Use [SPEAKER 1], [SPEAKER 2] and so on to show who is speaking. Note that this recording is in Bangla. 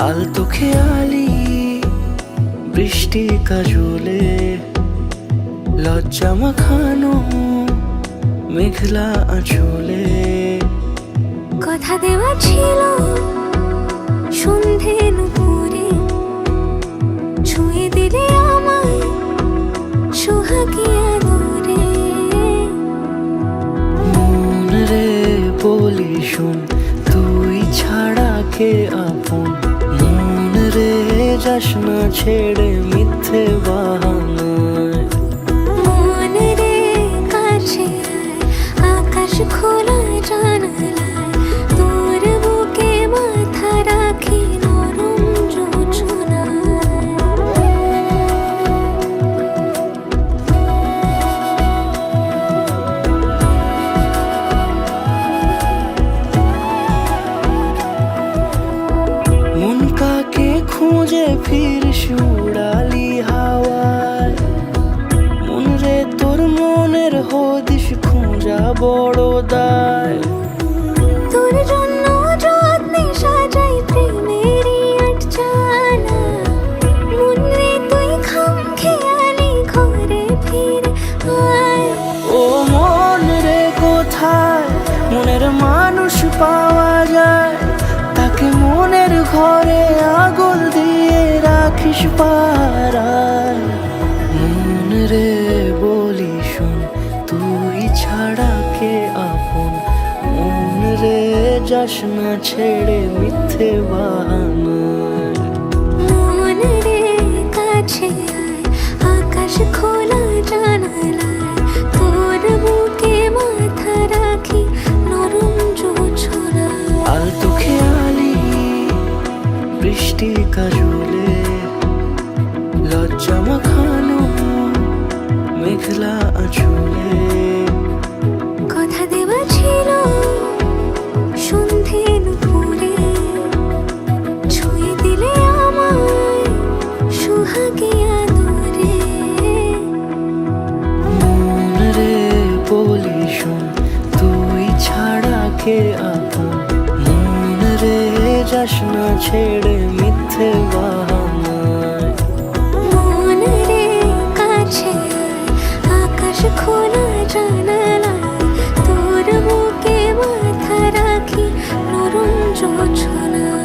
[SPEAKER 1] আলতো খেয়ালি বৃষ্টি কাজলে লজ্জা মাখানো মেঘলা আঁচলে
[SPEAKER 2] কথা দেওয়া ছিল সন্ধে নুপুরে ছুঁয়ে দিলে আমায় সোহাগী আদরে।
[SPEAKER 1] মন রে বলি শোন, তুই ছাড়া কে আপন? মন রে যাস না ছেড়ে মিথ্যে বাহানায়।
[SPEAKER 2] মন রে কাছে আয়, আকাশ খোলা জানালায় তোর বুকে মাথা রাখি নরম জোছনায়।
[SPEAKER 1] মন কাকে খুঁজে ফিরিস উড়ালি হাওয়ায়। মন রে তোর মনের হদিস খোঁজা বড় দায়।
[SPEAKER 2] তোর জন্য যত্নে সাজাই প্রেমেরই আটচালা। মন রে তুই খাম খেয়ালি ঘরে ফিরে আয়।
[SPEAKER 1] ও মন রে কোথায় মনের মানুষ পাওয়া যায়? তাকে মনের ঘরে আগুন দিয়ে রাখিস পাড়ায়। মন রে বলি শোন, তুই ছাড়া কে আপন? মন রে যাস না ছেড়ে মিথ্যে বাহানায়।
[SPEAKER 2] মন রে কাছে আয়, আকাশ খোলা জানালায় তোর বুকে মাথা রাখি নরম জোছনায়।
[SPEAKER 1] আলতো খেয়ালি বৃষ্টি কাজলে লজ্জা মাখানো মেঘলা আঁচলে
[SPEAKER 2] কথা দেওয়া ছিল সন্ধে নুপুরে ছুঁয়ে দিলে আমায় সোহাগী আদরে।
[SPEAKER 1] মন রে বলি শোন, তুই ছাড়া কে আপন? মন রে যাস না ছেড়ে মিথ্যে বাহানায়।
[SPEAKER 2] মন রে কাছে আয়, আকাশ খোলা জানালায় তোর বুকে মাথা রাখি নরম জোছনায়।